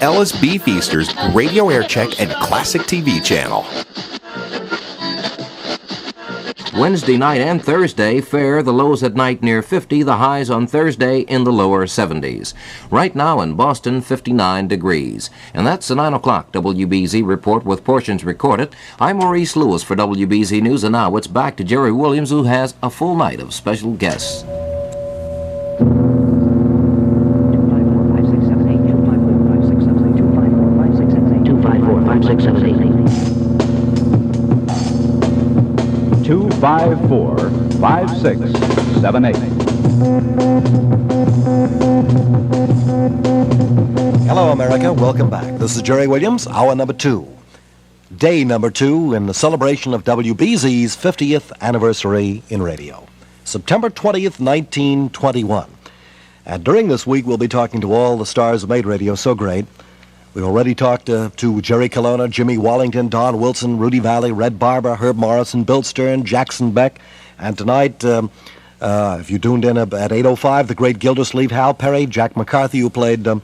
Ellis B. Feaster's Radio Aircheck and Classic TV channel. Wednesday night and Thursday, fair, the lows at night near 50, the highs on Thursday in the lower 70s. Right now in Boston, 59 degrees. And that's the 9 o'clock WBZ report with portions recorded. I'm Maurice Lewis for WBZ News, and now it's back to Jerry Williams, who has a full night of special guests. 254-5678. Hello, America. Welcome back. This is Jerry Williams, hour number 2. Day number 2 in the celebration of WBZ's 50th anniversary in radio. September 20th, 1921. And during this week, we'll be talking to all the stars who made radio so great. We've already talked to Jerry Colonna, Jimmy Wallington, Don Wilson, Rudy Valley, Red Barber, Herb Morrison, Bill Stern, Jackson Beck. And tonight, if you tuned in at 8:05, the great Gildersleeve, Hal Perry, Jack McCarthy, who played the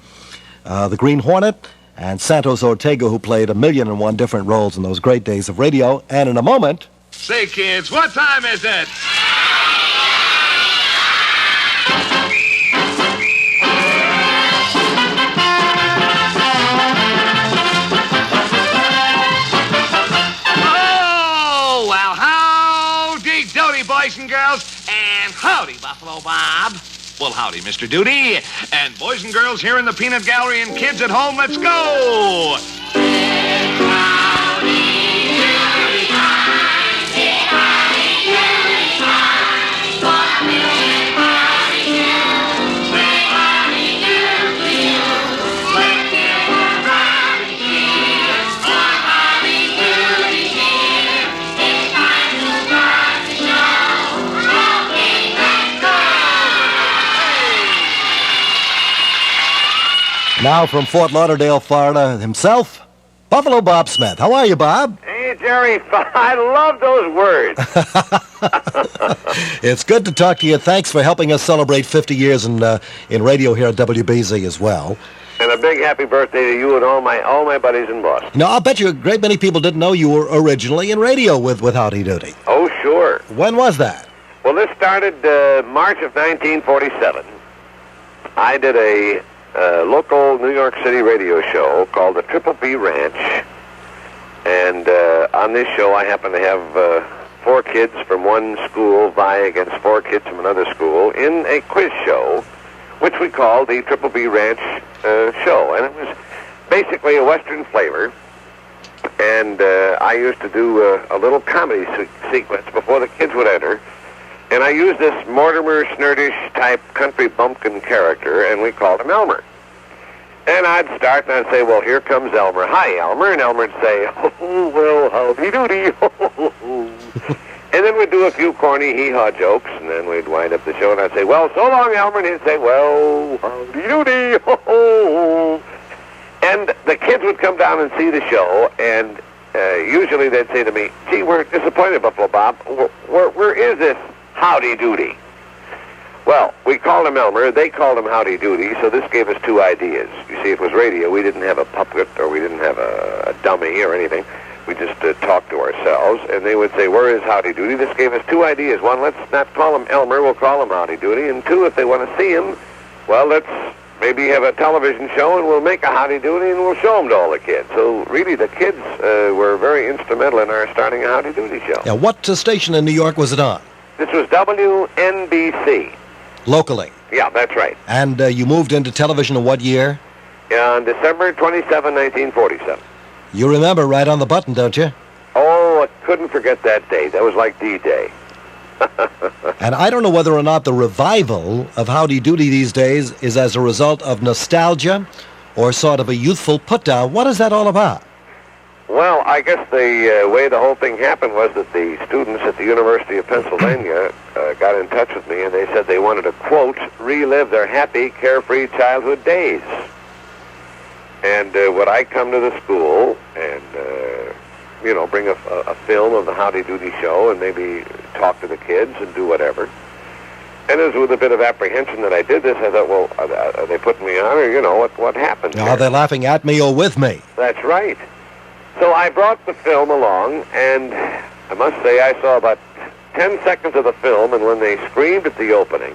Green Hornet, and Santos Ortega, who played 1,000,001 different roles in those great days of radio. And in a moment... Say, kids, what time is it? Boys and girls, and howdy, Buffalo Bob. Well, howdy, Mr. Doody. And boys and girls here in the Peanut Gallery and kids at home, let's go! Now from Fort Lauderdale, Florida, himself, Buffalo Bob Smith. How are you, Bob? Hey, Jerry, I love those words. It's good to talk to you. Thanks for helping us celebrate 50 years in radio here at WBZ as well. And a big happy birthday to you and all my buddies in Boston. Now, I'll bet you a great many people didn't know you were originally in radio with Howdy Doody. Oh, sure. When was that? Well, this started March of 1947. I did a local New York City radio show called the Triple B Ranch, and on this show I happened to have 4 kids from one school vie against 4 kids from another school in a quiz show, which we called the Triple B Ranch show, and it was basically a Western flavor, and I used to do a little comedy sequence before the kids would enter. And I used this Mortimer Snurdish-type country bumpkin character, and we called him Elmer. And I'd start, and I'd say, well, here comes Elmer. Hi, Elmer. And Elmer'd say, oh, well, howdy doody. And then we'd do a few corny hee-haw jokes, and then we'd wind up the show, and I'd say, well, so long, Elmer. And he'd say, well, howdy doody. And the kids would come down and see the show, and usually they'd say to me, gee, we're disappointed, Buffalo Bob. Where is this Howdy Doody? Well, we called him Elmer, they called him Howdy Doody, so this gave us 2 ideas. You see, it was radio. We didn't have a puppet, or we didn't have a dummy or anything. We just talked to ourselves, and they would say, where is Howdy Doody? This gave us 2 ideas. 1, let's not call him Elmer, we'll call him Howdy Doody. And 2, if they want to see him, well, let's maybe have a television show, and we'll make a Howdy Doody, and we'll show him to all the kids. So really, the kids were very instrumental in our starting a Howdy Doody show. Yeah, what station in New York was it on? This was WNBC. Locally? Yeah, that's right. And you moved into television in what year? On December 27, 1947. You remember right on the button, don't you? Oh, I couldn't forget that date. That was like D-Day. And I don't know whether or not the revival of Howdy Doody these days is as a result of nostalgia or sort of a youthful put-down. What is that all about? Well, I guess the way the whole thing happened was that the students at the University of Pennsylvania got in touch with me, and they said they wanted to, quote, relive their happy, carefree childhood days. And would I come to the school and, bring a film of the Howdy Doody show and maybe talk to the kids and do whatever. And it was with a bit of apprehension that I did this. I thought, well, are they putting me on, or, what happened Are here? they laughing at me or with me? That's right. So I brought the film along, and I must say I saw about 10 seconds of the film, and when they screamed at the opening,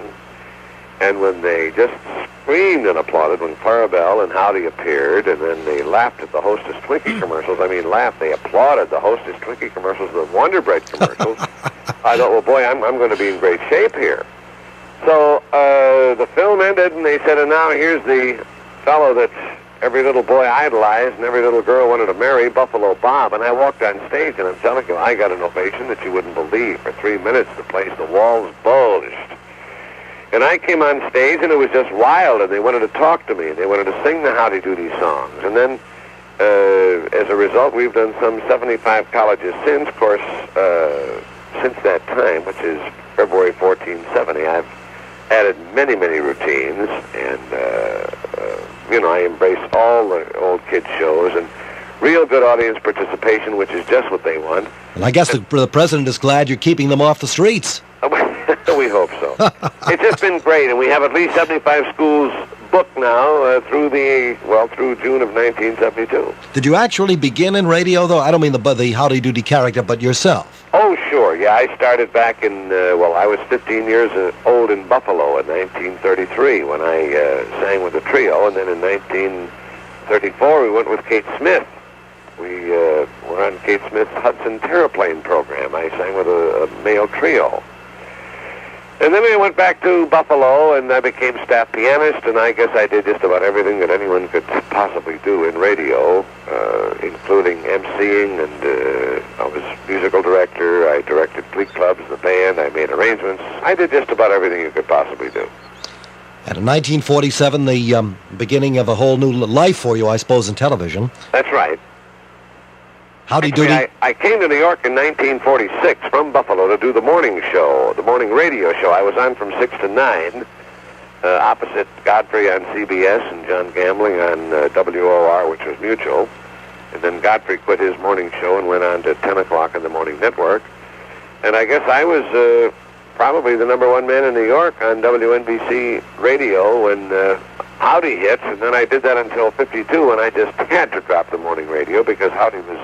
and when they just screamed and applauded when Clarabelle and Howdy appeared, and then they laughed at the Hostess Twinkie commercials. I mean, they applauded the Hostess Twinkie commercials, the Wonder Bread commercials. I thought, well, boy, I'm going to be in great shape here. So the film ended, and they said, and now here's the fellow that every little boy idolized and every little girl wanted to marry, Buffalo Bob. And I walked on stage, and I'm telling you, I got an ovation that you wouldn't believe. For 3 minutes, the place, the walls bulged. And I came on stage, and it was just wild, and they wanted to talk to me. They wanted to sing the Howdy Doody songs. And then, as a result, we've done some 75 colleges since. Of course, since that time, which is February 1470, I've added many, many routines, and, I embrace all the old kids' shows, and real good audience participation, which is just what they want. And I guess the president is glad you're keeping them off the streets. We hope so. It's just been great, and we have at least 75 schools booked now through June of 1972. Did you actually begin in radio, though? I don't mean the Howdy Doody character, but yourself. Oh, sure. Yeah, I started back in, I was 15 years old in Buffalo in 1933 when I sang with a trio, and then in 1934 we went with Kate Smith. We were on Kate Smith's Hudson Terraplane program. I sang with a male trio. And then I went back to Buffalo, and I became staff pianist, and I guess I did just about everything that anyone could possibly do in radio, including emceeing, and I was musical director. I directed glee clubs, the band. I made arrangements. I did just about everything you could possibly do. And in 1947, the beginning of a whole new life for you, I suppose, in television. That's right. Howdy Actually, Doody. I came to New York in 1946 from Buffalo to do the morning show, the morning radio show. I was on from 6 to 9, opposite Godfrey on CBS and John Gambling on WOR, which was Mutual. And then Godfrey quit his morning show and went on to 10 o'clock in the morning network. And I guess I was probably the number one man in New York on WNBC radio when Howdy hit. And then I did that until 52, and I just had to drop the morning radio because Howdy was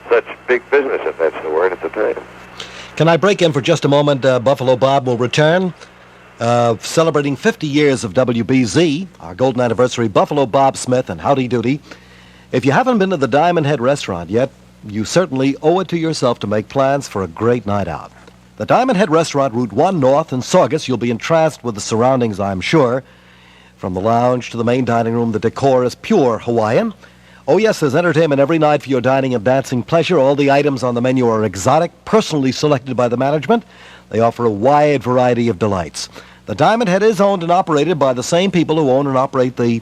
such big business, if that's the word, at the time. Can I break in for just a moment? Buffalo Bob will return, celebrating 50 years of WBZ, our golden anniversary, Buffalo Bob Smith and Howdy Doody. If you haven't been to the Diamond Head restaurant yet, you certainly owe it to yourself to make plans for a great night out. The Diamond Head restaurant, Route 1 North in Saugus. You'll be entranced with the surroundings, I'm sure. From the lounge to the main dining room, the decor is pure Hawaiian. Oh, yes, there's entertainment every night for your dining and dancing pleasure. All the items on the menu are exotic, personally selected by the management. They offer a wide variety of delights. The Diamond Head is owned and operated by the same people who own and operate the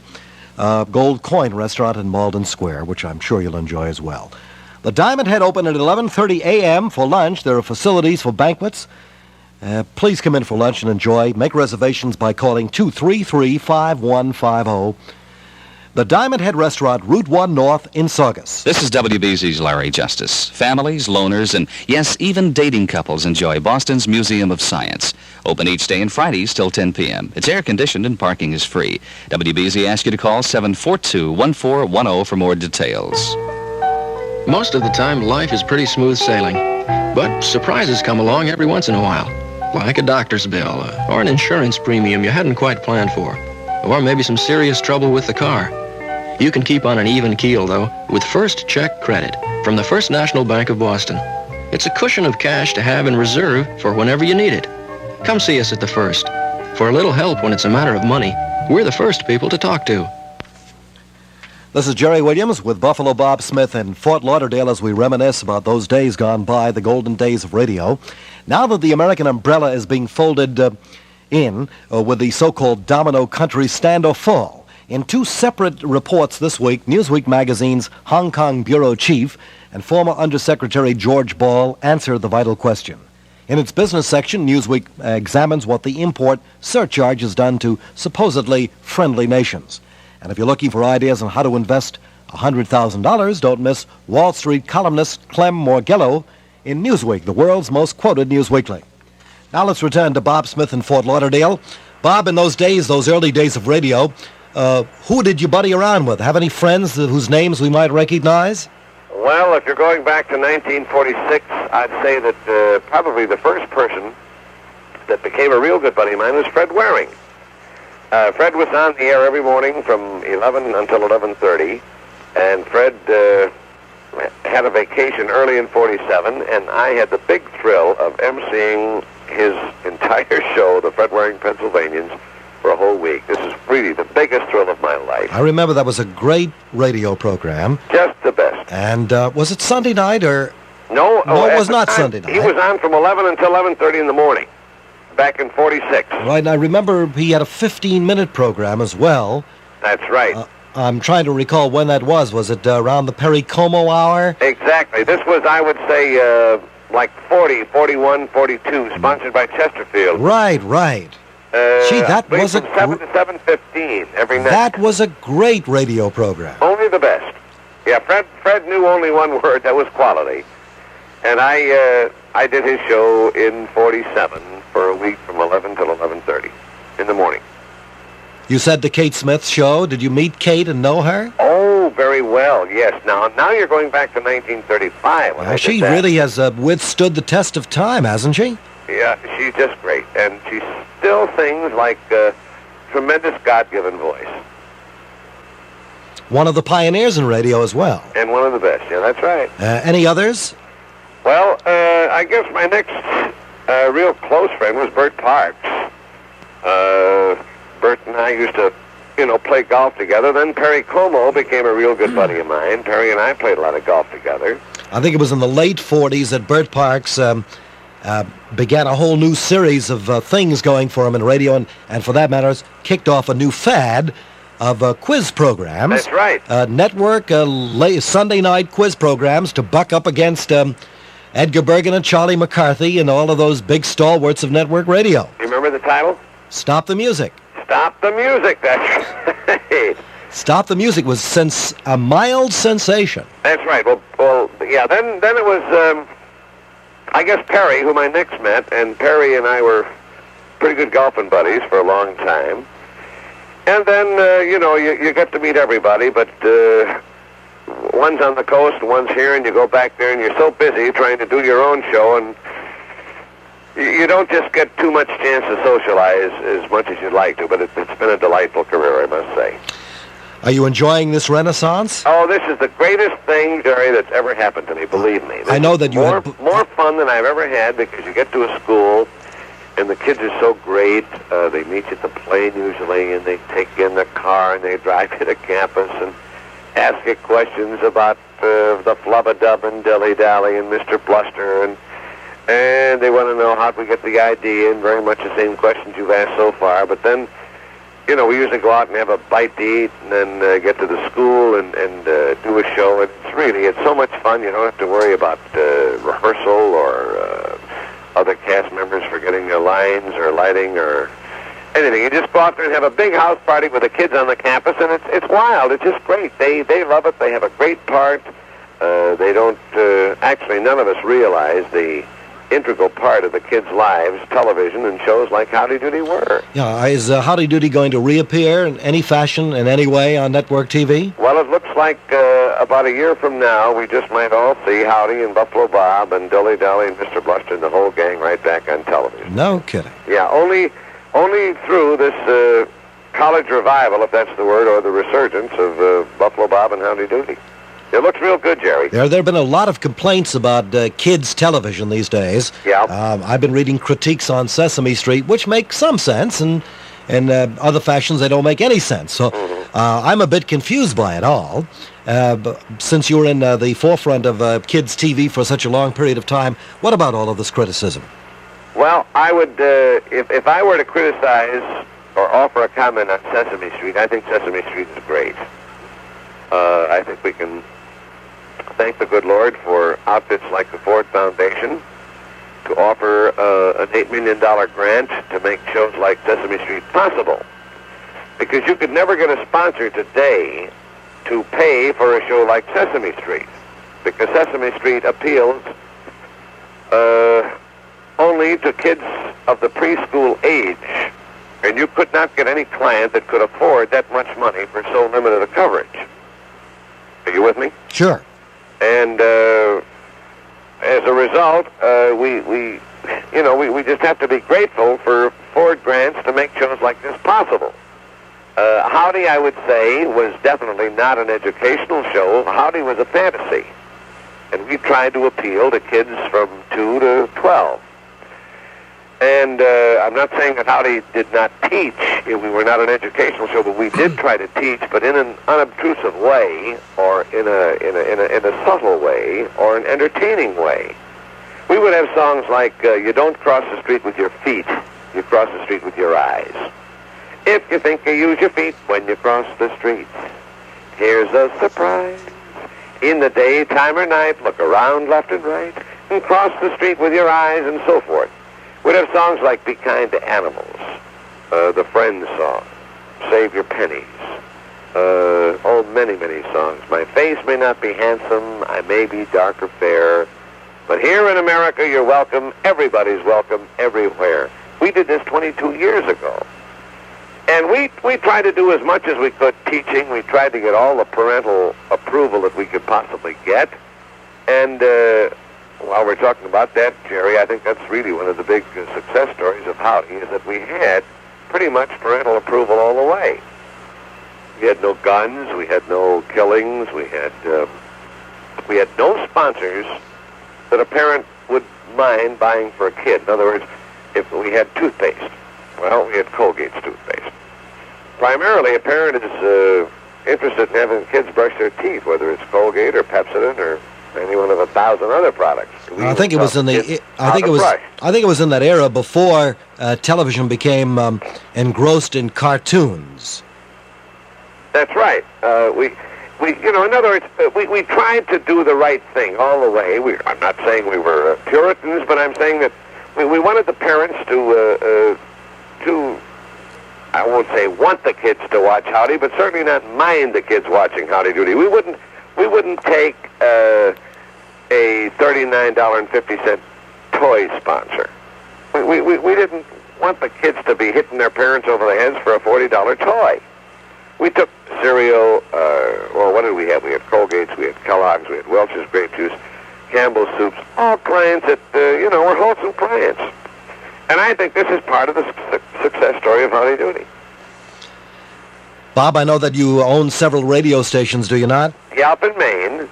Gold Coin restaurant in Malden Square, which I'm sure you'll enjoy as well. The Diamond Head open at 11:30 a.m. for lunch. There are facilities for banquets. Please come in for lunch and enjoy. Make reservations by calling 233-5150. The Diamond Head Restaurant, Route 1 North in Saugus. This is WBZ's Larry Justice. Families, loners, and yes, even dating couples enjoy Boston's Museum of Science. Open each day and Fridays till 10 p.m. It's air-conditioned and parking is free. WBZ asks you to call 742-1410 for more details. Most of the time, life is pretty smooth sailing. But surprises come along every once in a while. Like a doctor's bill, or an insurance premium you hadn't quite planned for. Or maybe some serious trouble with the car. You can keep on an even keel, though, with First Check Credit from the First National Bank of Boston. It's a cushion of cash to have in reserve for whenever you need it. Come see us at the First. For a little help when it's a matter of money, we're the first people to talk to. This is Jerry Williams with Buffalo Bob Smith in Fort Lauderdale as we reminisce about those days gone by, the golden days of radio. Now that the American umbrella is being folded in with the so-called domino country stand or fall, in two separate reports this week, Newsweek magazine's Hong Kong bureau chief and former Undersecretary George Ball answer the vital question. In its business section, Newsweek examines what the import surcharge has done to supposedly friendly nations. And if you're looking for ideas on how to invest $100,000, don't miss Wall Street columnist Clem Morgello in Newsweek, the world's most quoted news weekly. Now let's return to Bob Smith in Fort Lauderdale. Bob, in those days, those early days of radio, who did you buddy around with? Have any friends whose names we might recognize? Well, if you're going back to 1946, I'd say that probably the first person that became a real good buddy of mine was Fred Waring. Fred was on the air every morning from 11 until 11:30, and Fred had a vacation early in 47, and I had the big thrill of emceeing his entire show, the Fred Waring Pennsylvanians, for a whole week. This is really the biggest thrill of my life. I remember that was a great radio program. Just the best. And was it Sunday night or... No, it was not Sunday night. He was on from 11 until 11:30 in the morning, back in 46. Right, and I remember he had a 15-minute program as well. That's right. I'm trying to recall when that was. Was it around the Perry Como hour? Exactly. This was, I would say, like 40, 41, 42, sponsored by Chesterfield. Right. Gee, that was from 7 to 7:15 every night. That was a great radio program. Only the best. Yeah, Fred knew only one word. That was quality. And I did his show in 47 for a week from 11 till 11:30 in the morning. You said the Kate Smith show. Did you meet Kate and know her? Oh, very well, yes. Now you're going back to 1935. When She really has withstood the test of time, hasn't she? Yeah, she's just great. And she still sings like a tremendous God-given voice. One of the pioneers in radio as well. And one of the best, yeah, that's right. Any others? Well, I guess my next real close friend was Bert Parks. Bert and I used to, play golf together. Then Perry Como became a real good buddy of mine. Perry and I played a lot of golf together. I think it was in the late 40s that Bert Parks began a whole new series of things going for him in radio, and for that matter, kicked off a new fad of quiz programs. That's right. Network Sunday night quiz programs to buck up against Edgar Bergen and Charlie McCarthy and all of those big stalwarts of network radio. You remember the title? Stop the Music. Stop the Music, that's right. Stop the Music was a mild sensation. That's right. Well, yeah, then it was, I guess, Perry, whom I next met, and Perry and I were pretty good golfing buddies for a long time. And then, you get to meet everybody, but one's on the coast and one's here, and you go back there, and you're so busy trying to do your own show, and you don't just get too much chance to socialize as much as you'd like to, but it's been a delightful career, I must say. Are you enjoying this renaissance? Oh, this is the greatest thing, Jerry, that's ever happened to me, believe me. I know that you more fun than I've ever had, because you get to a school, and the kids are so great. They meet you at the plane usually, and they take you in the car, and they drive you to campus and ask you questions about the flubba-dub and dilly-dally and Mr. Bluster, and they want to know how we get the ID, and very much the same questions you've asked so far. But then, we usually go out and have a bite to eat, and then get to the school and do a show. And it's so much fun. You don't have to worry about rehearsal or other cast members forgetting their lines or lighting or anything. You just go out there and have a big house party with the kids on the campus, and it's wild. It's just great. They love it. They have a great part. They don't actually, none of us realize the integral part of the kids' lives, television and shows like Howdy Doody were. Yeah, is Howdy Doody going to reappear in any fashion, in any way on network TV? Well, it looks like about a year from now, we just might all see Howdy and Buffalo Bob and Dilly Dally and Mr. Bluster and the whole gang right back on television. No kidding. Yeah, only through this college revival, if that's the word, or the resurgence of Buffalo Bob and Howdy Doody. It looks real good, Jerry. There have been a lot of complaints about kids' television these days. Yeah. I've been reading critiques on Sesame Street, which make some sense, and other fashions they don't make any sense. So I'm a bit confused by it all. Since you were in the forefront of kids' TV for such a long period of time, what about all of this criticism? Well, I would, if I were to criticize or offer a comment on Sesame Street, I think Sesame Street is great. I think we can thank the good Lord for outfits like the Ford Foundation to offer an $8 million grant to make shows like Sesame Street possible. Because you could never get a sponsor today to pay for a show like Sesame Street. Because Sesame Street appeals only to kids of the preschool age, and you could not get any client that could afford that much money for so limited a coverage. Are you with me? Sure. And as a result, we just have to be grateful for Ford grants to make shows like this possible. Howdy, I would say, was definitely not an educational show. Howdy was a fantasy. And we tried to appeal to kids from 2 to 12. And I'm not saying that Howdy did not teach. We were not an educational show, but we did try to teach, but in an unobtrusive way, or in a subtle way, or an entertaining way. We would have songs like, you don't cross the street with your feet, you cross the street with your eyes. If you think you use your feet when you cross the street, here's a surprise. In the daytime or night, look around left and right, and cross the street with your eyes, and so forth. We'd have songs like Be Kind to Animals, the Friends song, Save Your Pennies, many, many songs. My face may not be handsome, I may be dark or fair, but here in America you're welcome, everybody's welcome, everywhere. We did this 22 years ago. And we tried to do as much as we could teaching. We tried to get all the parental approval that we could possibly get. And while we're talking about that, Jerry, I think that's really one of the big success stories of Howdy, is that we had pretty much parental approval all the way. We had no guns, we had no killings, we had no sponsors that a parent would mind buying for a kid. In other words, if we had toothpaste, well, we had Colgate's toothpaste. Primarily, a parent is interested in having kids brush their teeth, whether it's Colgate or Pepsodent or any one of 1,000 other products. I think it was in the. I think it was in that era before television became engrossed in cartoons. That's right. In other words, we tried to do the right thing all the way. I'm not saying we were Puritans, but I'm saying that we wanted the parents to I won't say want the kids to watch Howdy, but certainly not mind the kids watching Howdy Doody. We wouldn't take a $39.50 toy sponsor. We didn't want the kids to be hitting their parents over the heads for a $40 toy. We took cereal, what did we have? We had Colgate's, we had Kellogg's, we had Welch's grape juice, Campbell's soups, all clients that, were wholesome clients. And I think this is part of the success story of Howdy Doody. Bob, I know that you own several radio stations, do you not? Yeah, up in Maine.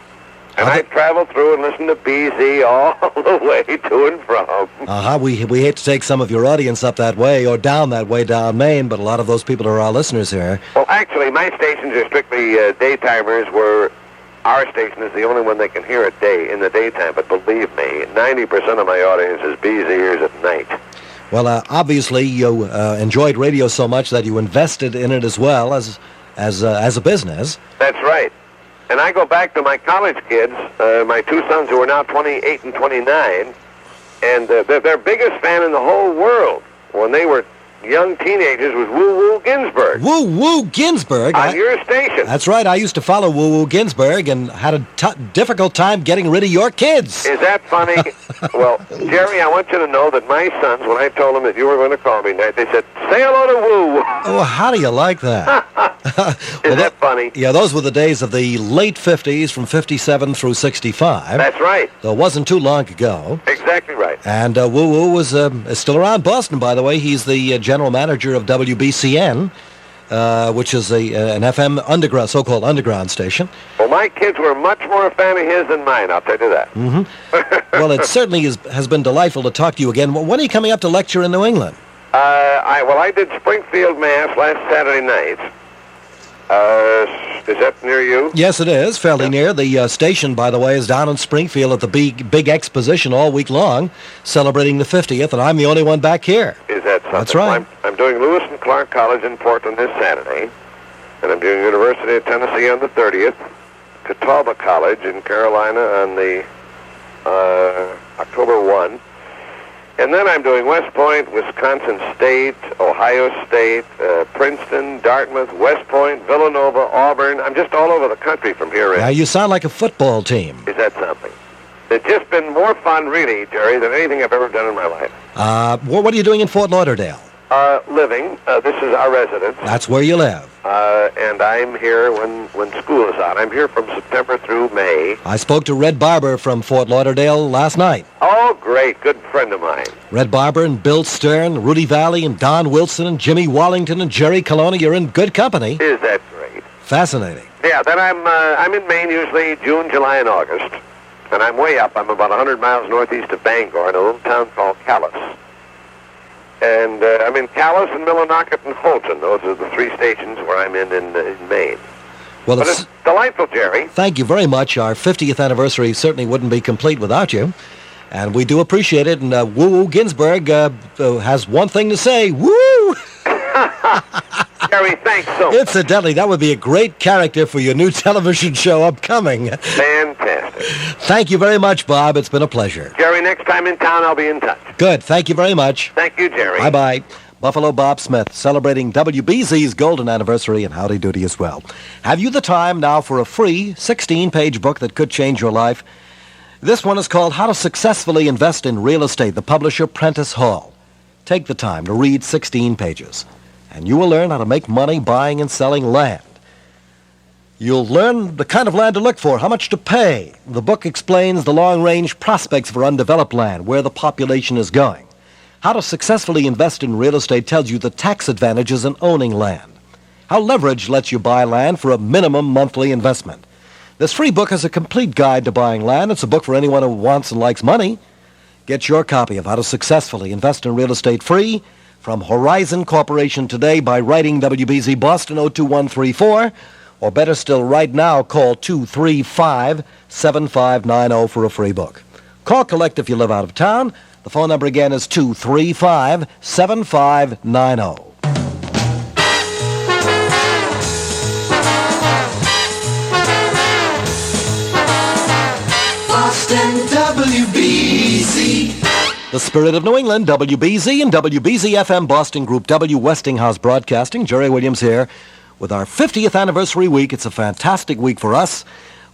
And I travel through and listen to BZ all the way to and from. We hate to take some of your audience up that way or down that way down Maine, but a lot of those people are our listeners here. Well, actually, my stations are strictly daytimers, where our station is the only one that can hear it in the daytime. But believe me, 90% of my audience is BZers at night. Well, obviously, you enjoyed radio so much that you invested in it as well as a business. That's right. And I go back to my college kids, my two sons who are now 28 and 29, and their biggest fan in the whole world when they were young teenagers was Woo Woo Ginsburg. Woo Woo Ginsburg? On your station. That's right. I used to follow Woo Woo Ginsburg and had a difficult time getting rid of your kids. Is that funny? Well, Jerry, I want you to know that my sons, when I told them that you were going to call me tonight, they said, say hello to Woo. Oh, how do you like that? Is that funny? Yeah, those were the days of the late 50s, from 57 through 65. That's right. So it wasn't too long ago. Exactly right. And Woo Woo is still around Boston, by the way. He's the general manager of WBCN, which is an FM underground, so-called underground station. Well, my kids were much more a fan of his than mine, I'll tell you that. Mm-hmm. Well, it certainly has been delightful to talk to you again. When are you coming up to lecture in New England? I did Springfield, Mass. last Saturday night. Is that near you? Yes, it is, fairly near. The station, by the way, is down in Springfield at the big exposition all week long, celebrating the 50th, and I'm the only one back here. Is that something? That's right. I'm doing Lewis and Clark College in Portland this Saturday, and I'm doing University of Tennessee on the 30th, Catawba College in Carolina on the October 1. And then I'm doing West Point, Wisconsin State, Ohio State, Princeton, Dartmouth, West Point, Villanova, Auburn. I'm just all over the country from here in. Now, you sound like a football team. Is that something? It's just been more fun, really, Jerry, than anything I've ever done in my life. What are you doing in Fort Lauderdale? Living. This is our residence. That's where you live. And I'm here when school is out. I'm here from September through May. I spoke to Red Barber from Fort Lauderdale last night. Oh, great. Good friend of mine. Red Barber and Bill Stern, Rudy Valley and Don Wilson and Jimmy Wallington and Jerry Colonna. You're in good company. Is that great? Fascinating. Yeah, then I'm in Maine usually June, July, and August. And I'm way up. I'm about 100 miles northeast of Bangor in a little town called Calais. And I'm in Calais and Millinocket and Holton. Those are the three stations where I'm in Maine. Well, but it's delightful, Jerry. Thank you very much. Our 50th anniversary certainly wouldn't be complete without you. And we do appreciate it. And Woo Ginsburg has one thing to say. Woo! Jerry, thanks so much. Incidentally, that would be a great character for your new television show upcoming. Fantastic. Thank you very much, Bob. It's been a pleasure. Jerry, next time in town, I'll be in touch. Good. Thank you very much. Thank you, Jerry. Bye-bye. Buffalo Bob Smith, celebrating WBZ's golden anniversary and Howdy Doody as well. Have you the time now for a free 16-page book that could change your life? This one is called How to Successfully Invest in Real Estate, the publisher Prentice Hall. Take the time to read 16 pages, and you will learn how to make money buying and selling land. You'll learn the kind of land to look for, how much to pay. The book explains the long-range prospects for undeveloped land, where the population is going. How to Successfully Invest in Real Estate tells you the tax advantages in owning land. How leverage lets you buy land for a minimum monthly investment. This free book is a complete guide to buying land. It's a book for anyone who wants and likes money. Get your copy of How to Successfully Invest in Real Estate free from Horizon Corporation today by writing WBZ Boston 02134, or better still, right now, call 235-7590 for a free book. Call collect if you live out of town. The phone number again is 235-7590. Boston WBZ. The Spirit of New England, WBZ and WBZ FM Boston Group W Westinghouse Broadcasting. Jerry Williams here with our 50th anniversary week. It's a fantastic week for us.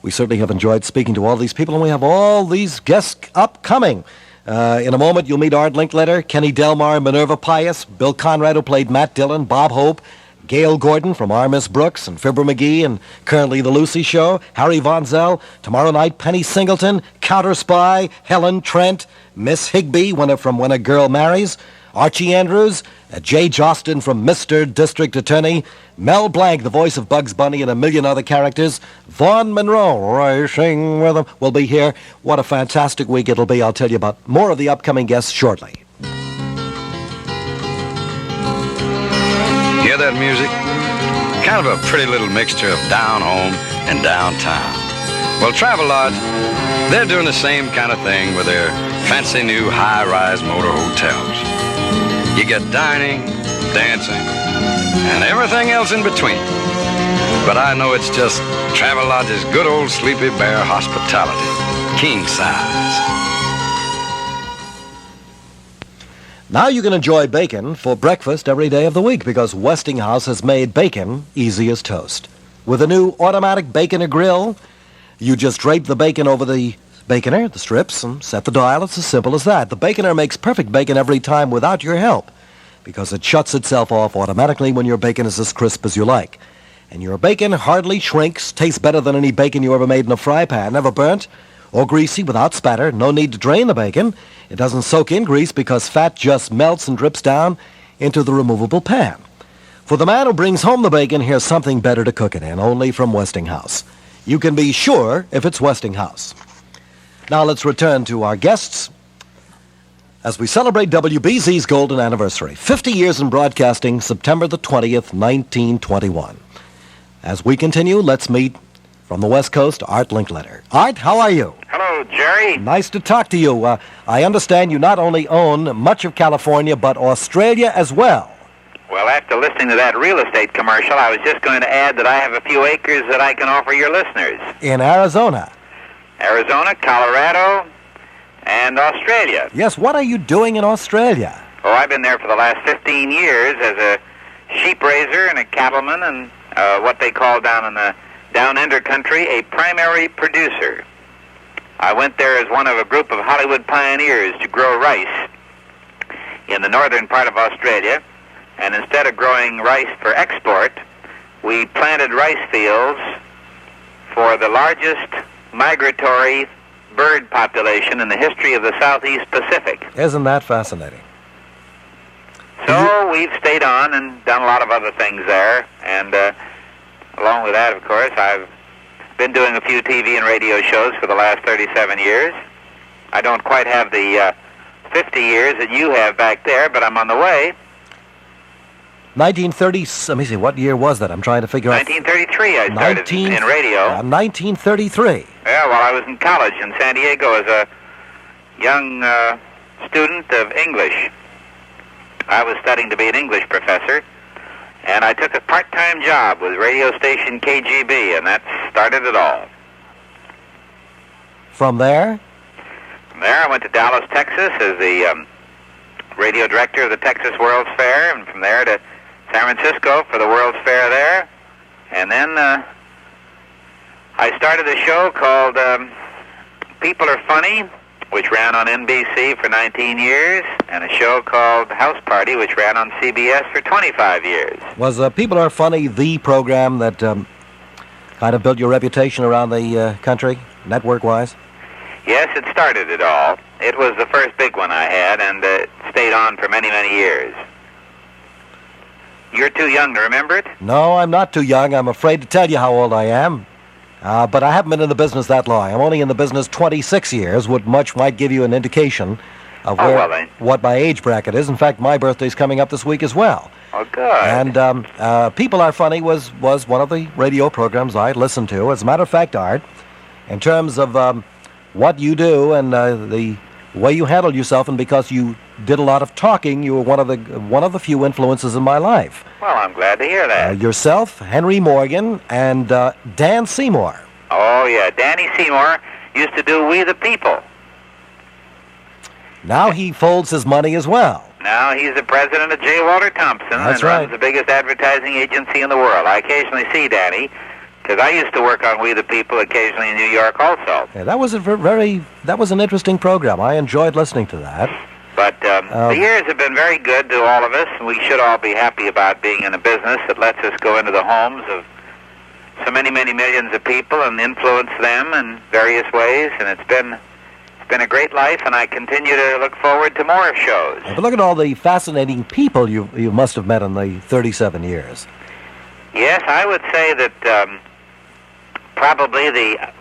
We certainly have enjoyed speaking to all these people, and we have all these guests upcoming. In a moment, you'll meet Art Linkletter, Kenny Delmar, Minerva Pius, Bill Conrad, who played Matt Dillon, Bob Hope, Gail Gordon from R. Miss Brooks and Fibber McGee and currently The Lucy Show, Harry Von Zell, tomorrow night Penny Singleton, Counter Spy, Helen Trent, Miss Higby When a Girl Marries, Archie Andrews, Jay Jostin from Mr. District Attorney, Mel Blanc, the voice of Bugs Bunny and a million other characters, Vaughn Monroe, Racing with him, will be here. What a fantastic week it'll be. I'll tell you about more of the upcoming guests shortly. Hear that music? Kind of a pretty little mixture of down home and downtown. Well, Travelodge, they're doing the same kind of thing with their fancy new high-rise motor hotels. You get dining, dancing, and everything else in between. But I know it's just Travelodge's good old Sleepy Bear hospitality, king size. Now you can enjoy bacon for breakfast every day of the week because Westinghouse has made bacon easy as toast. With a new automatic baconer grill, you just drape the bacon over the baconer, the strips, and set the dial. It's as simple as that. The baconer makes perfect bacon every time without your help because it shuts itself off automatically when your bacon is as crisp as you like. And your bacon hardly shrinks, tastes better than any bacon you ever made in a fry pan, never burnt or greasy, without spatter. No need to drain the bacon. It doesn't soak in grease because fat just melts and drips down into the removable pan. For the man who brings home the bacon, here's something better to cook it in, only from Westinghouse. You can be sure if it's Westinghouse. Now let's return to our guests as we celebrate WBZ's golden anniversary. 50 years in broadcasting, September the 20th, 1921. As we continue, let's meet from the West Coast, Art Linkletter. Art, how are you? Hello, Jerry. Nice to talk to you. I understand you not only own much of California, but Australia as well. Well, after listening to that real estate commercial, I was just going to add that I have a few acres that I can offer your listeners. In Arizona? Arizona, Colorado, and Australia. Yes, what are you doing in Australia? Oh, I've been there for the last 15 years as a sheep raiser and a cattleman and what they call down in the down under country a primary producer. I went there as one of a group of Hollywood pioneers to grow rice in the northern part of Australia. And instead of growing rice for export, we planted rice fields for the largest migratory bird population in the history of the Southeast Pacific. Isn't that fascinating? So we've stayed on and done a lot of other things there. And along with that, of course, I've been doing a few TV and radio shows for the last 37 years. I don't quite have the 50 years that you have back there, but I'm on the way. 1930, let me see, what year was that? I'm trying to figure out. 1933 I started in radio. 1933. Yeah, well, I was in college in San Diego as a young student of English. I was studying to be an English professor, and I took a part-time job with radio station KGB, and that started it all. From there? From there, I went to Dallas, Texas as the radio director of the Texas World's Fair, and from there to San Francisco for the World's Fair there. And then I started a show called People Are Funny, which ran on NBC for 19 years, and a show called House Party, which ran on CBS for 25 years. Was People Are Funny the program that kind of built your reputation around the country, network-wise? Yes, it started it all. It was the first big one I had, and it stayed on for many, many years. You're too young to remember it? No, I'm not too young. I'm afraid to tell you how old I am. But I haven't been in the business that long. I'm only in the business 26 years, which might give you an indication of what my age bracket is. In fact, my birthday's coming up this week as well. Oh, good. And People Are Funny was one of the radio programs I listened to. As a matter of fact, Art, in terms of what you do and the way you handled yourself, and because you did a lot of talking, you were one of the few influences in my life. Well, I'm glad to hear that. Yourself, Henry Morgan, and Dan Seymour. Oh, yeah. Danny Seymour used to do We the People. Now he folds his money as well. Now he's the president of J. Walter Thompson. That's and right. runs the biggest advertising agency in the world. I occasionally see Danny, because I used to work on We the People occasionally in New York also. Yeah, that was an interesting program. I enjoyed listening to that. But the years have been very good to all of us, and we should all be happy about being in a business that lets us go into the homes of so many, many millions of people and influence them in various ways. And it's been a great life, and I continue to look forward to more shows. But look at all the fascinating people you must have met in the 37 years. Yes, I would say that probably the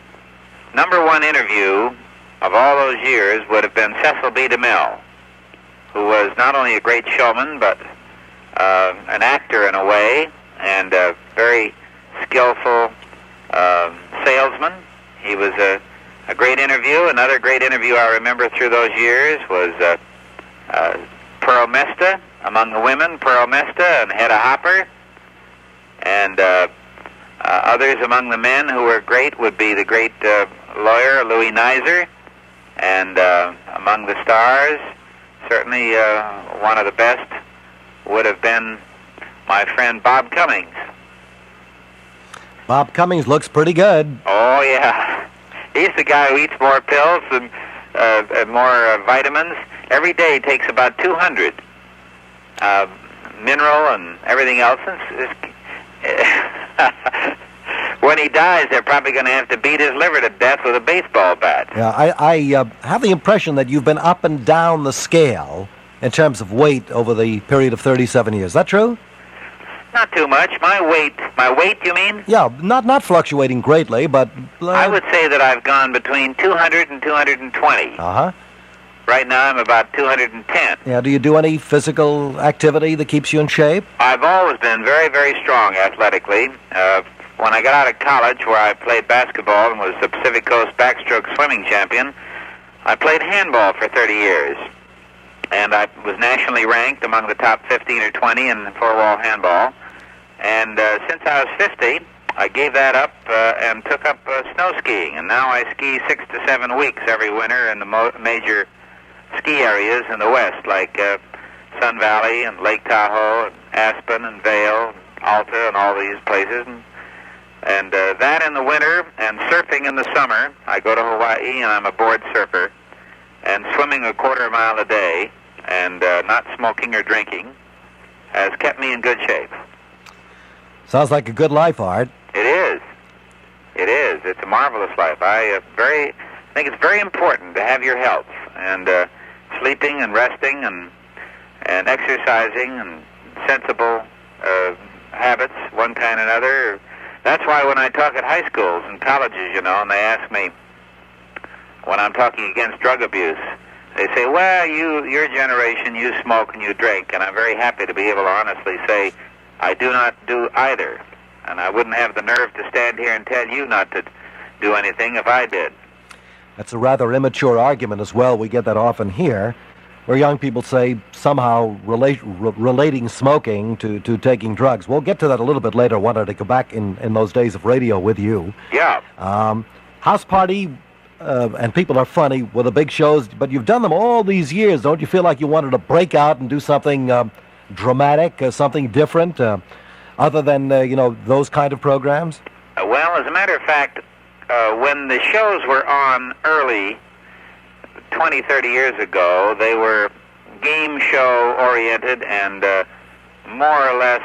number one interview of all those years would have been Cecil B. DeMille, who was not only a great showman, but an actor in a way, and a very skillful salesman. He was a great interview. Another great interview I remember through those years was Pearl Mesta, among the women, Pearl Mesta and Hedda Hopper. And others among the men who were great would be the great lawyer Louis Nizer. And among the stars, certainly one of the best would have been my friend Bob Cummings. Bob Cummings looks pretty good. Oh, yeah. He's the guy who eats more pills and more vitamins. Every day he takes about 200 mineral and everything else. When he dies, they're probably going to have to beat his liver to death with a baseball bat. Yeah, I have the impression that you've been up and down the scale in terms of weight over the period of 37 years. Is that true? Not too much. My weight, you mean? Yeah, not fluctuating greatly, but... I would say that I've gone between 200 and 220. Uh-huh. Right now I'm about 210. Yeah, do you do any physical activity that keeps you in shape? I've always been very, very strong athletically. When I got out of college, where I played basketball and was the Pacific Coast backstroke swimming champion, I played handball for 30 years. And I was nationally ranked among the top 15 or 20 in four-wall handball. And since I was 50, I gave that up and took up snow skiing. And now I ski 6 to 7 weeks every winter in the major ski areas in the West, like Sun Valley and Lake Tahoe and Aspen and Vail and Alta and all these places. And that in the winter and surfing in the summer. I go to Hawaii, and I'm a board surfer. And swimming a quarter mile a day and not smoking or drinking has kept me in good shape. Sounds like a good life, Art. It is. It is. It's a marvelous life. I think it's very important to have your health, and sleeping and resting and exercising and sensible habits, one kind or another. That's why when I talk at high schools and colleges, you know, and they ask me when I'm talking against drug abuse, they say, well, your generation, you smoke and you drink, and I'm very happy to be able to honestly say I do not do either, and I wouldn't have the nerve to stand here and tell you not to do anything if I did. That's a rather immature argument as well. We get that often here, where young people say somehow relating smoking to taking drugs. We'll get to that a little bit later. I wanted to go back in those days of radio with you. Yeah. House Party and People Are Funny were the big shows, but you've done them all these years. Don't you feel like you wanted to break out and do something dramatic, something different, other than, those kind of programs? Well, as a matter of fact, when the shows were on early, 20, 30 years ago, they were game show oriented and more or less,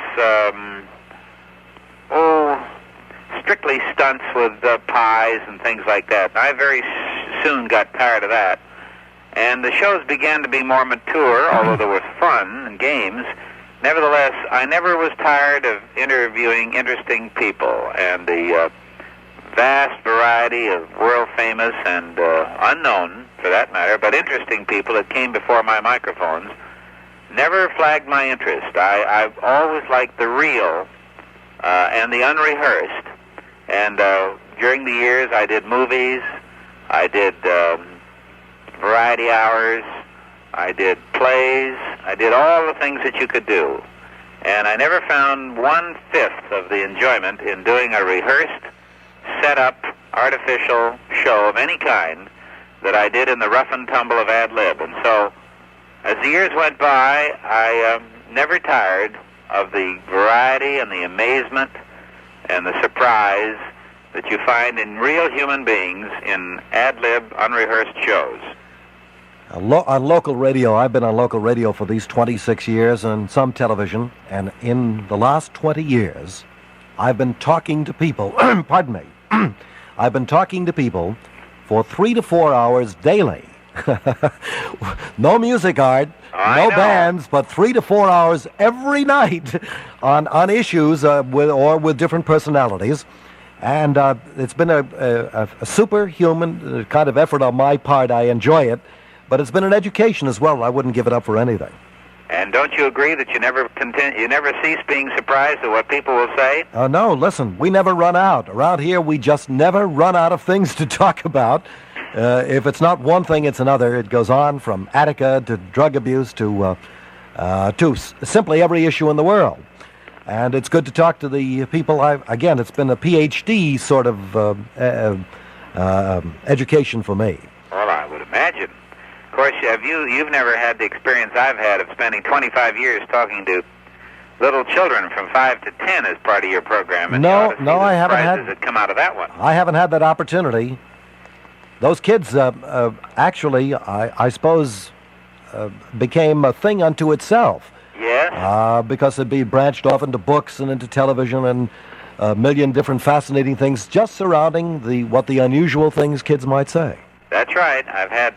strictly stunts with pies and things like that. I very soon got tired of that. And the shows began to be more mature, although there was fun and games. Nevertheless, I never was tired of interviewing interesting people, and the vast variety of world-famous and unknown, for that matter, but interesting people that came before my microphones never flagged my interest. I've always liked the real and the unrehearsed. And during the years, I did movies, I did variety hours, I did plays, I did all the things that you could do. And I never found 1/5 of the enjoyment in doing a rehearsed, set-up, artificial show of any kind that I did in the rough and tumble of ad-lib. And so, as the years went by, I never tired of the variety and the amazement and the surprise that you find in real human beings in ad-lib, unrehearsed shows. On local radio, I've been on local radio for these 26 years and some television, and in the last 20 years, I've been talking to people, pardon me, I've been talking to people for 3 to 4 hours daily. No music, Art, no bands, but 3 to 4 hours every night on issues with different personalities. And it's been a superhuman kind of effort on my part. I enjoy it, but it's been an education as well. I wouldn't give it up for anything. And don't you agree that you never cease being surprised at what people will say? No, listen, we never run out. Around here, we just never run out of things to talk about. If it's not one thing, it's another. It goes on from Attica to drug abuse to simply every issue in the world. And it's good to talk to the people. Again, it's been a PhD sort of education for me. Well, I would imagine. Of course, you've never had the experience I've had of spending 25 years talking to little children from 5 to 10 as part of your program. And no, I haven't had that come out of that one. I haven't had that opportunity. Those kids, actually, I suppose, became a thing unto itself. Yes. Because it'd be branched off into books and into television and a million different fascinating things just surrounding what the unusual things kids might say. That's right. I've had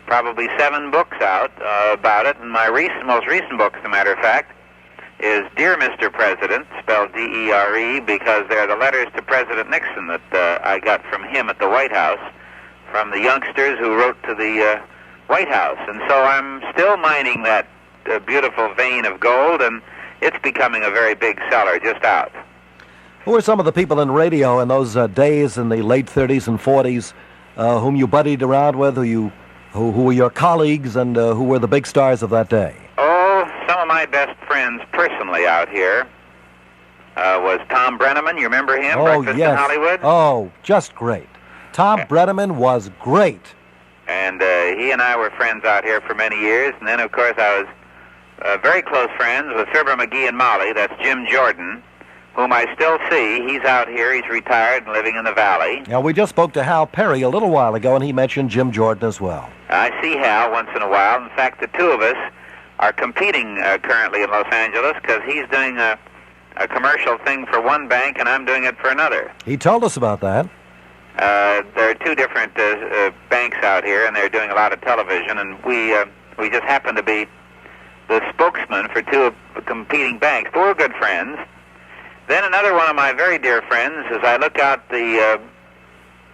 probably 7 books out about it, and my most recent book, as a matter of fact, is Dear Mr. President, spelled D-E-R-E, because they're the letters to President Nixon that I got from him at the White House, from the youngsters who wrote to the White House. And so I'm still mining that beautiful vein of gold, and it's becoming a very big seller just out. Who are some of the people in radio in those days in the late 30s and 40s whom you buddied around with, who were your colleagues, and who were the big stars of that day? Oh, some of my best friends personally out here was Tom Brenneman. You remember him? Oh, Breakfast yes. in Hollywood? Oh, just great. Tom Brenneman was great. And he and I were friends out here for many years. And then, of course, I was very close friends with Fibber McGee and Molly. That's Jim Jordan, whom I still see. He's out here. He's retired and living in the valley. Now, we just spoke to Hal Perry a little while ago, and he mentioned Jim Jordan as well. I see Hal once in a while. In fact, the two of us are competing currently in Los Angeles because he's doing a commercial thing for one bank and I'm doing it for another. He told us about that. There are two different banks out here, and they're doing a lot of television, and we just happen to be the spokesman for two competing banks. But we're good friends. Then another one of my very dear friends, as I look out the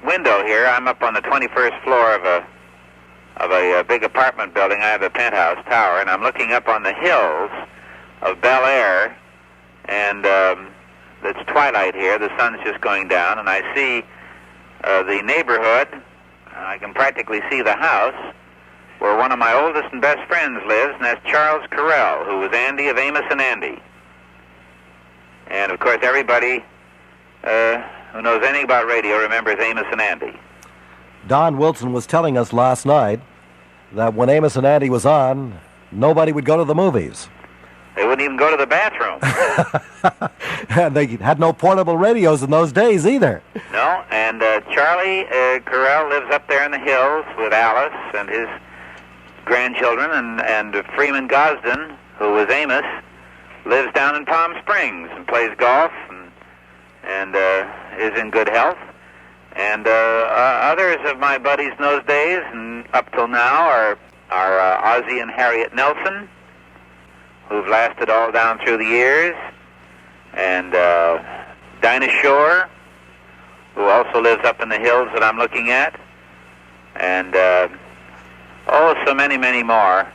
window here, I'm up on the 21st floor of a big apartment building. I have a penthouse tower, and I'm looking up on the hills of Bel Air, and it's twilight here. The sun's just going down, and I see the neighborhood. I can practically see the house where one of my oldest and best friends lives, and that's Charles Carell, who was Andy of Amos and Andy. And, of course, everybody who knows anything about radio remembers Amos and Andy. Don Wilson was telling us last night that when Amos and Andy was on, nobody would go to the movies. They wouldn't even go to the bathroom. And they had no portable radios in those days either. No, and Charlie Carell lives up there in the hills with Alice and his grandchildren, and Freeman Gosden, who was Amos, lives down in Palm Springs and plays golf and is in good health. And others of my buddies in those days and up till now are Ozzie and Harriet Nelson, who've lasted all down through the years, and Dinah Shore, who also lives up in the hills that I'm looking at, and so many, many more.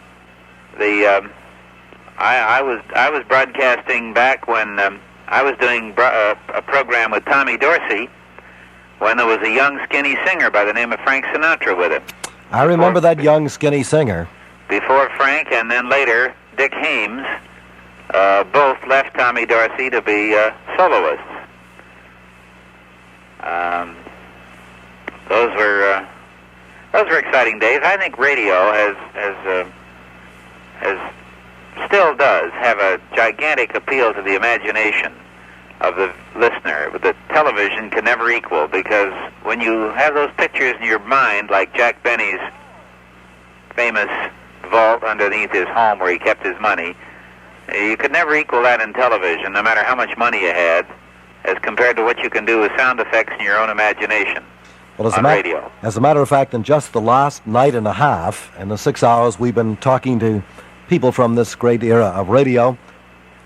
I was broadcasting back when I was doing a program with Tommy Dorsey when there was a young skinny singer by the name of Frank Sinatra with him. I remember that young skinny singer. Before Frank, and then later Dick Hames, both left Tommy Dorsey to be soloists. Those were exciting days. I think radio still does have a gigantic appeal to the imagination of the listener, but the television can never equal, because when you have those pictures in your mind, like Jack Benny's famous vault underneath his home where he kept his money, you could never equal that in television, no matter how much money you had, as compared to what you can do with sound effects in your own imagination. Well, on radio. As a matter of fact, in just the last night and a half, in the 6 hours we've been talking to people from this great era of radio,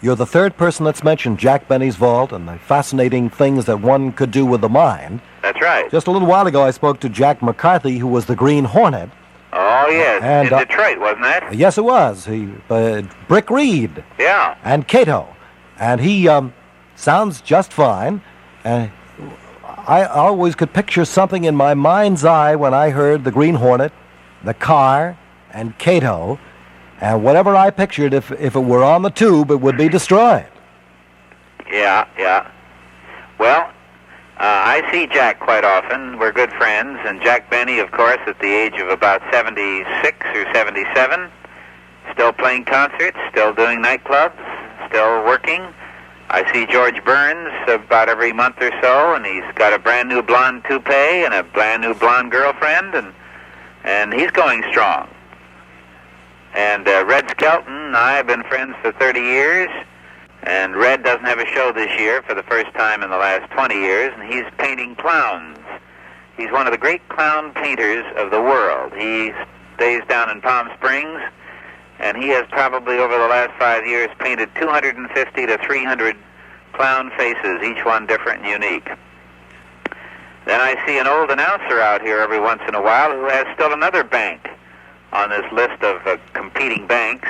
you're the third person that's mentioned Jack Benny's vault and the fascinating things that one could do with the mind. That's right. Just a little while ago, I spoke to Jack McCarthy, who was the Green Hornet. Oh, yes. And, in Detroit, wasn't that? Yes, it was. Brick Reed. Yeah. And Cato. And he sounds just fine. I always could picture something in my mind's eye when I heard the Green Hornet, the car, and Cato. And whatever I pictured, if it were on the tube, it would be destroyed. Yeah, yeah. Well, I see Jack quite often. We're good friends. And Jack Benny, of course, at the age of about 76 or 77, still playing concerts, still doing nightclubs, still working. I see George Burns about every month or so, and he's got a brand new blonde toupee and a brand new blonde girlfriend, and he's going strong. And Red Skelton and I have been friends for 30 years, and Red doesn't have a show this year for the first time in the last 20 years, and he's painting clowns. He's one of the great clown painters of the world. He stays down in Palm Springs, and he has probably over the last 5 years painted 250 to 300 clown faces, each one different and unique. Then I see an old announcer out here every once in a while who has still another bank on this list of competing banks.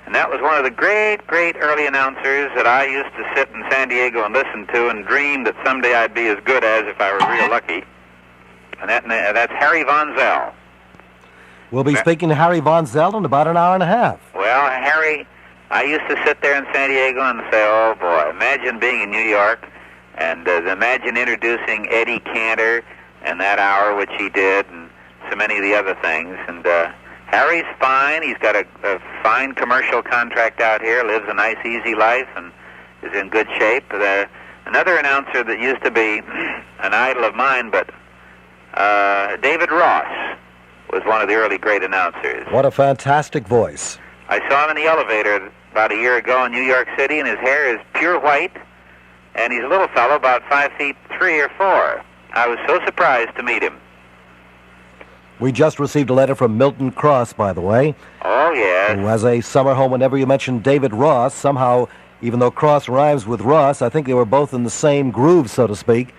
And that was one of the great, great early announcers that I used to sit in San Diego and listen to and dream that someday I'd be as good as if I were real lucky. And that's Harry Von Zell. We'll be speaking to Harry Von Zell in about an hour and a half. Well, Harry, I used to sit there in San Diego and say, oh boy, imagine being in New York, and imagine introducing Eddie Cantor and that hour, which he did, and so many of the other things. And Harry's fine. He's got a fine commercial contract out here, lives a nice, easy life, and is in good shape. Another announcer that used to be an idol of mine, but David Ross was one of the early great announcers. What a fantastic voice. I saw him in the elevator about a year ago in New York City, and his hair is pure white, and he's a little fellow, about 5'3" or 4". I was so surprised to meet him. We just received a letter from Milton Cross, by the way. Oh, yes. Who has a summer home. Whenever you mention David Ross, somehow, even though Cross rhymes with Ross, I think they were both in the same groove, so to speak.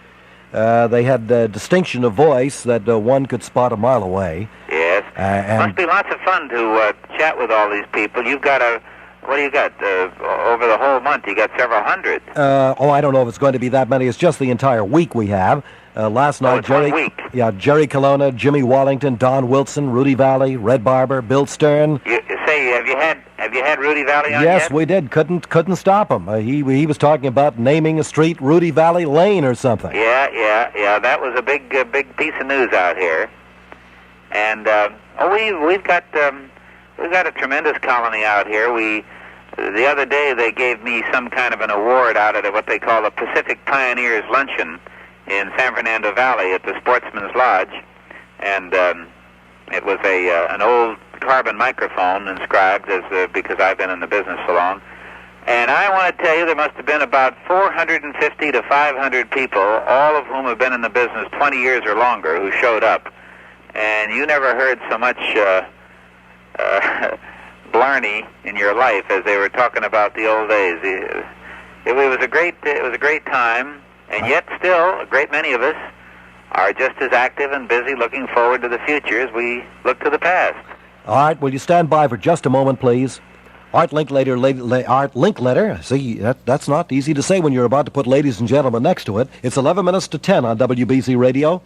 They had a distinction of voice that one could spot a mile away. Yes. Must be lots of fun to chat with all these people. You've got what do you got? Over the whole month, you got several hundred. I don't know if it's going to be that many. It's just the entire week we have. Last night, Jerry. 1 week. Yeah, Jerry Colonna, Jimmy Wallington, Don Wilson, Rudy Valley, Red Barber, Bill Stern. Have you had Rudy Valley on Yes, yet? we did. Couldn't stop him. He was talking about naming a street Rudy Valley Lane or something. Yeah. That was a big piece of news out here. And we've got a tremendous colony out here. The other day they gave me some kind of an award out at what they call the Pacific Pioneers Luncheon in San Fernando Valley at the Sportsman's Lodge, and it was an old carbon microphone inscribed because I've been in the business so long. And I want to tell you there must have been about 450 to 500 people, all of whom have been in the business 20 years or longer, who showed up. And you never heard so much blarney in your life as they were talking about the old days. It was a great time, and yet still a great many of us are just as active and busy looking forward to the future as we look to the past. All right, will you stand by for just a moment, please? Art Linkletter. See, that's not easy to say when you're about to put ladies and gentlemen next to it. It's 11 minutes to 10 on WBZ Radio.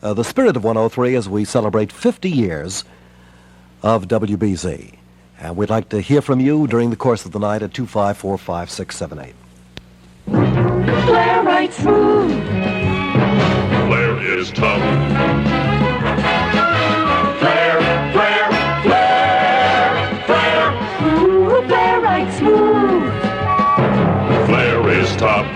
The spirit of 103 as we celebrate 50 years of WBZ. And we'd like to hear from you during the course of the night at 2545678. Flair right smooth. Flair is tough. Flair. Ooh, Flair right smooth. Flair is tough.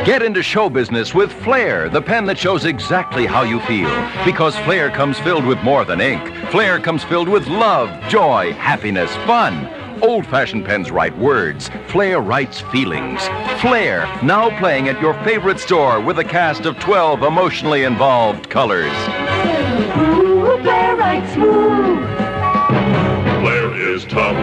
Get into show business with Flair, the pen that shows exactly how you feel. Because Flair comes filled with more than ink. Flair comes filled with love, joy, happiness, fun. Old-fashioned pens write words. Flair writes feelings. Flair, now playing at your favorite store with a cast of 12 emotionally involved colors. Ooh, Flair right smooth. Flair is tough.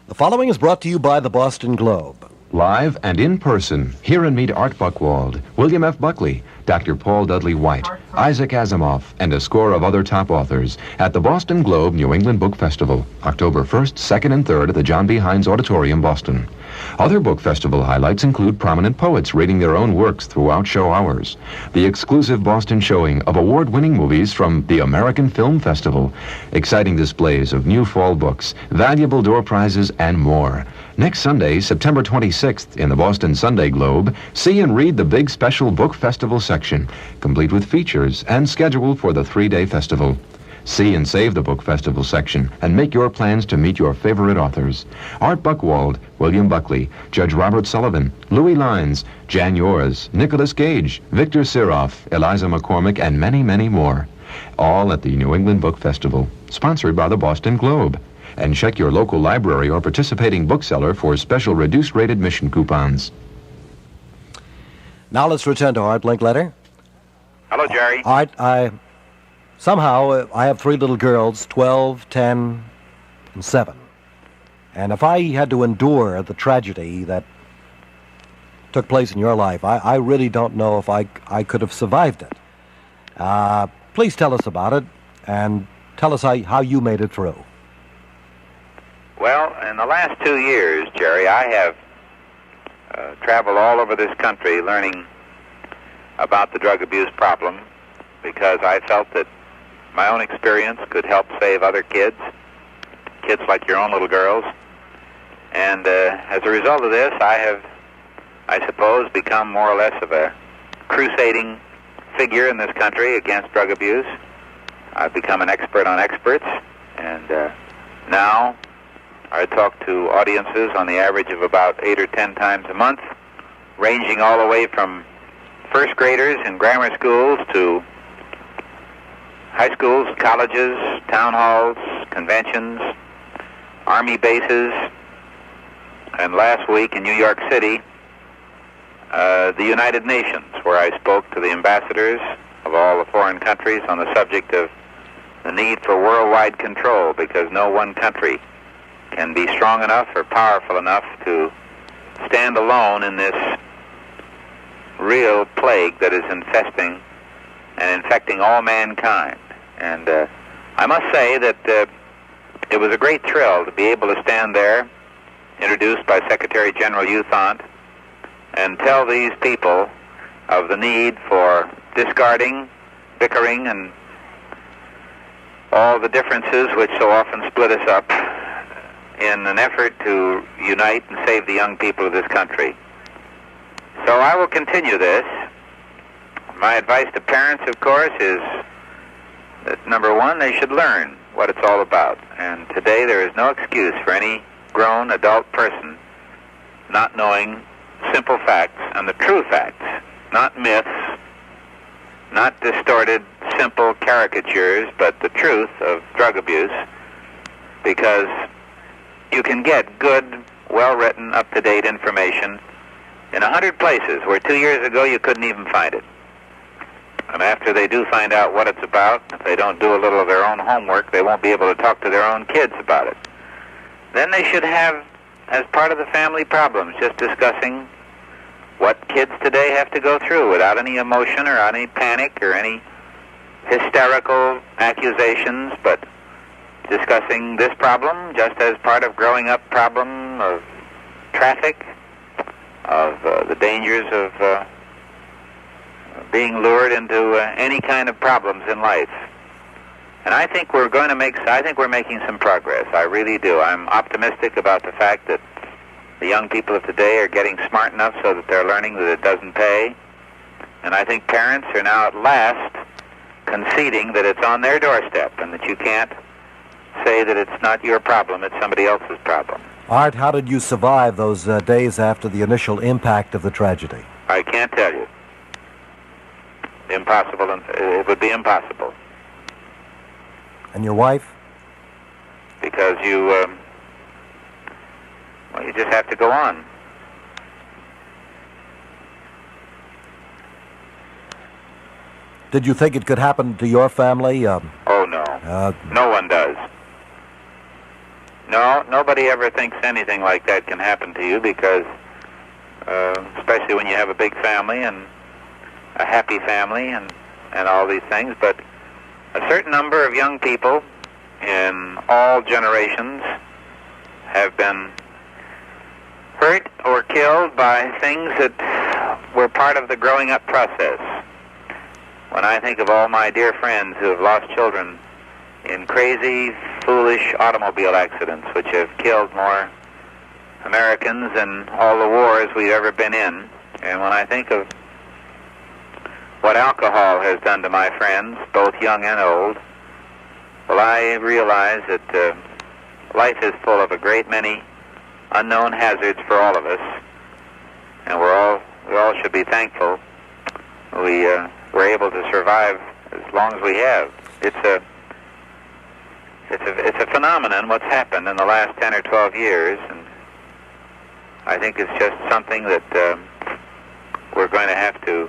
The following is brought to you by the Boston Globe. Live and in person, hear and meet Art Buchwald, William F. Buckley, Dr. Paul Dudley White, Isaac Asimov, and a score of other top authors at the Boston Globe New England Book Festival, October 1st, 2nd, and 3rd at the John B. Hines Auditorium, Boston. Other book festival highlights include prominent poets reading their own works throughout show hours, the exclusive Boston showing of award-winning movies from the American Film Festival, exciting displays of new fall books, valuable door prizes, and more. Next Sunday, September 26th, in the Boston Sunday Globe, see and read the big special book festival section, complete with features and scheduled for the 3-day festival. See and save the book festival section and make your plans to meet your favorite authors. Art Buchwald, William Buckley, Judge Robert Sullivan, Louis Lyons, Jan Yoors, Nicholas Gage, Victor Siroff, Eliza McCormick, and many, many more. All at the New England Book Festival, sponsored by the Boston Globe. And check your local library or participating bookseller for special reduced-rate admission coupons. Now let's return to Art Linkletter. Hello, Jerry. Art, I have 3 little girls, 12, 10, and 7. And if I had to endure the tragedy that took place in your life, I really don't know if I could have survived it. Please tell us about it, and tell us how you made it through. Well, in the last 2 years, Jerry, I have traveled all over this country learning about the drug abuse problem because I felt that my own experience could help save other kids like your own little girls. And as a result of this, I have, I suppose, become more or less of a crusading figure in this country against drug abuse. I've become an expert on experts, and now I talk to audiences on the average of about 8 or 10 times a month, ranging all the way from first graders in grammar schools to high schools, colleges, town halls, conventions, army bases, and last week in New York City, the United Nations, where I spoke to the ambassadors of all the foreign countries on the subject of the need for worldwide control, because no one country can be strong enough or powerful enough to stand alone in this real plague that is infesting and infecting all mankind. And I must say that it was a great thrill to be able to stand there, introduced by Secretary General Youthant, and tell these people of the need for discarding, bickering, and all the differences which so often split us up in an effort to unite and save the young people of this country. So I will continue this. My advice to parents, of course, is that, number one, they should learn what it's all about. And today there is no excuse for any grown adult person not knowing simple facts and the true facts, not myths, not distorted, simple caricatures, but the truth of drug abuse, because you can get good, well-written, up-to-date information in 100 places where 2 years ago you couldn't even find it. And after they do find out what it's about, if they don't do a little of their own homework, they won't be able to talk to their own kids about it. Then they should have, as part of the family problems, just discussing what kids today have to go through without any emotion or any panic or any hysterical accusations, but discussing this problem just as part of growing up problem of traffic, of the dangers of being lured into any kind of problems in life. And I think we're making some progress. I really do. I'm optimistic about the fact that the young people of today are getting smart enough so that they're learning that it doesn't pay. And I think parents are now at last conceding that it's on their doorstep and that you can't say that it's not your problem, it's somebody else's problem. Art, how did you survive those days after the initial impact of the tragedy? I can't tell you. Impossible. It would be impossible. And your wife? Because you just have to go on. Did you think it could happen to your family? Oh, no. No one does. No, nobody ever thinks anything like that can happen to you because, especially when you have a big family and a happy family and all these things, but a certain number of young people in all generations have been hurt or killed by things that were part of the growing up process. When I think of all my dear friends who have lost children in crazy, foolish automobile accidents which have killed more Americans than all the wars we've ever been in, and when I think of what alcohol has done to my friends, both young and old, well, I realize that life is full of a great many unknown hazards for all of us, and we all should be thankful we're able to survive as long as we have. It's a phenomenon what's happened in the last 10 or 12 years, and I think it's just something that we're going to have to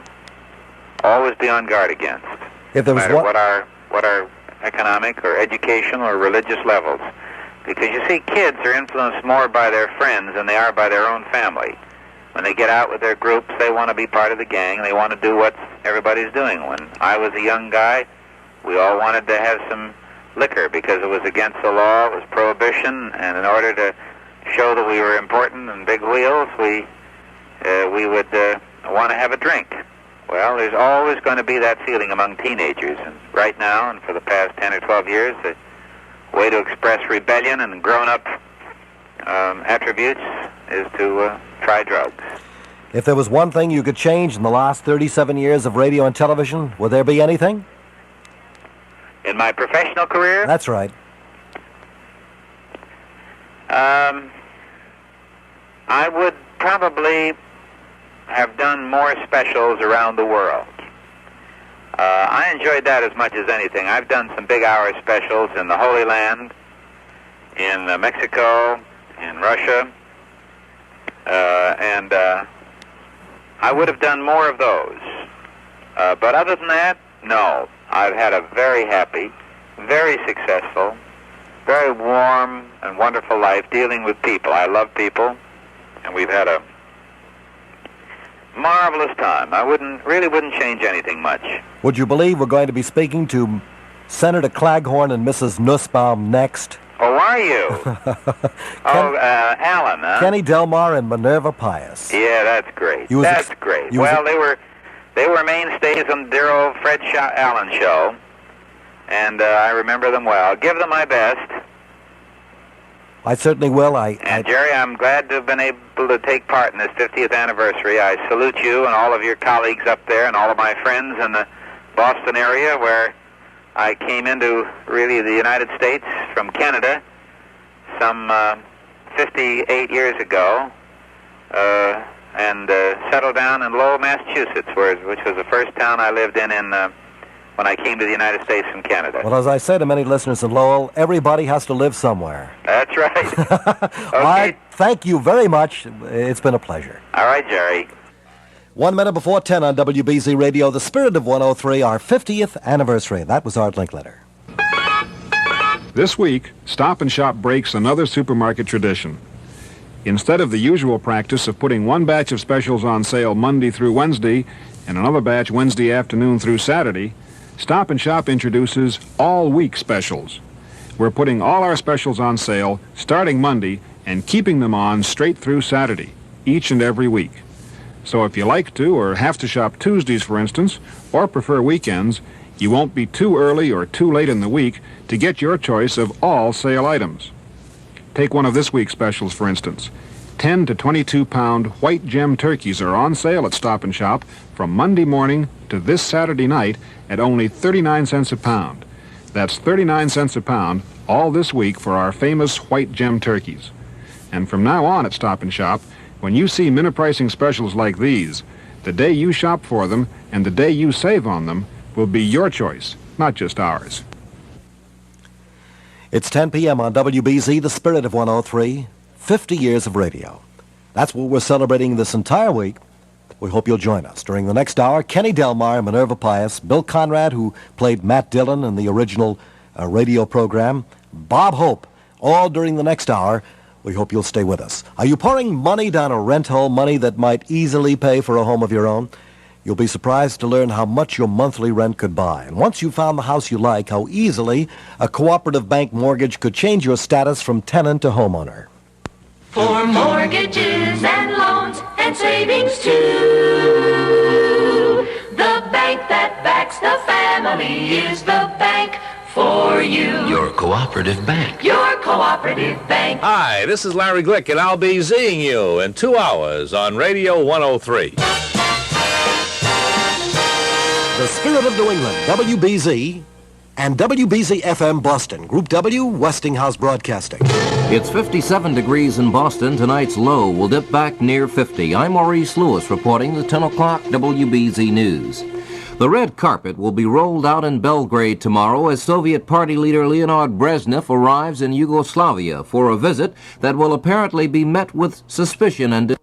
always be on guard against, If there no was matter one... what our economic or educational or religious levels. Because you see, kids are influenced more by their friends than they are by their own family. When they get out with their groups, they want to be part of the gang. They want to do what everybody's doing. When I was a young guy, we all wanted to have some liquor because it was against the law, it was prohibition, and in order to show that we were important and big wheels, we would want to have a drink. Well, there's always going to be that feeling among teenagers, and right now, and for the past 10 or 12 years, the way to express rebellion and grown-up attributes is to try drugs. If there was one thing you could change in the last 37 years of radio and television, would there be anything? In my professional career? That's right. I would probably have done more specials around the world. I enjoyed that as much as anything. I've done some big hour specials in the Holy Land, in Mexico, in Russia, and I would have done more of those. But other than that, no. I've had a very happy, very successful, very warm and wonderful life dealing with people. I love people, and we've had a marvelous time. I really wouldn't change anything much. Would you believe we're going to be speaking to Senator Claghorn and Mrs. Nussbaum next? Oh, are you? Alan, huh? Kenny Delmar and Minerva Pius. Yeah, that's great. That's great. Well, they were mainstays on the dear old Fred Allen show, and I remember them well. I'll give them my best. I certainly will. And Jerry, I'm glad to have been able to take part in this 50th anniversary. I salute you and all of your colleagues up there and all of my friends in the Boston area where I came into really the United States from Canada some 58 years ago and settled down in Lowell, Massachusetts, which was the first town I lived in when I came to the United States from Canada. Well, as I say to many listeners in Lowell, everybody has to live somewhere. That's right. Okay. All right, thank you very much. It's been a pleasure. All right, Jerry. 1 minute before 10 on WBZ Radio, the Spirit of 103, our 50th anniversary. That was Art Linkletter. This week, Stop and Shop breaks another supermarket tradition. Instead of the usual practice of putting one batch of specials on sale Monday through Wednesday and another batch Wednesday afternoon through Saturday, Stop and Shop introduces all-week specials. We're putting all our specials on sale starting Monday and keeping them on straight through Saturday, each and every week. So if you like to or have to shop Tuesdays, for instance, or prefer weekends, you won't be too early or too late in the week to get your choice of all sale items. Take one of this week's specials, for instance. 10 to 22-pound white gem turkeys are on sale at Stop and Shop from Monday morning to this Saturday night at only 39 cents a pound. That's 39 cents a pound all this week for our famous white gem turkeys. And from now on at Stop and Shop, when you see minute pricing specials like these, the day you shop for them and the day you save on them will be your choice, not just ours. It's 10 p.m. on WBZ, the Spirit of 103, 50 years of radio. That's what we're celebrating this entire week. We hope you'll join us. During the next hour, Kenny Delmar, Minerva Pius, Bill Conrad, who played Matt Dillon in the original radio program, Bob Hope, all during the next hour. We hope you'll stay with us. Are you pouring money down a rent hole, money that might easily pay for a home of your own? You'll be surprised to learn how much your monthly rent could buy. And once you've found the house you like, how easily a cooperative bank mortgage could change your status from tenant to homeowner. For mortgages and loans and savings too, the bank that backs the family is the bank for you. Your cooperative bank. Your cooperative bank. Hi, this is Larry Glick, and I'll be seeing you in 2 hours on Radio 103. The Spirit of New England, WBZ, and WBZ FM Boston, Group W, Westinghouse Broadcasting. It's 57 degrees in Boston. Tonight's low will dip back near 50. I'm Maurice Lewis reporting the 10 o'clock WBZ News. The red carpet will be rolled out in Belgrade tomorrow as Soviet Party leader Leonid Brezhnev arrives in Yugoslavia for a visit that will apparently be met with suspicion and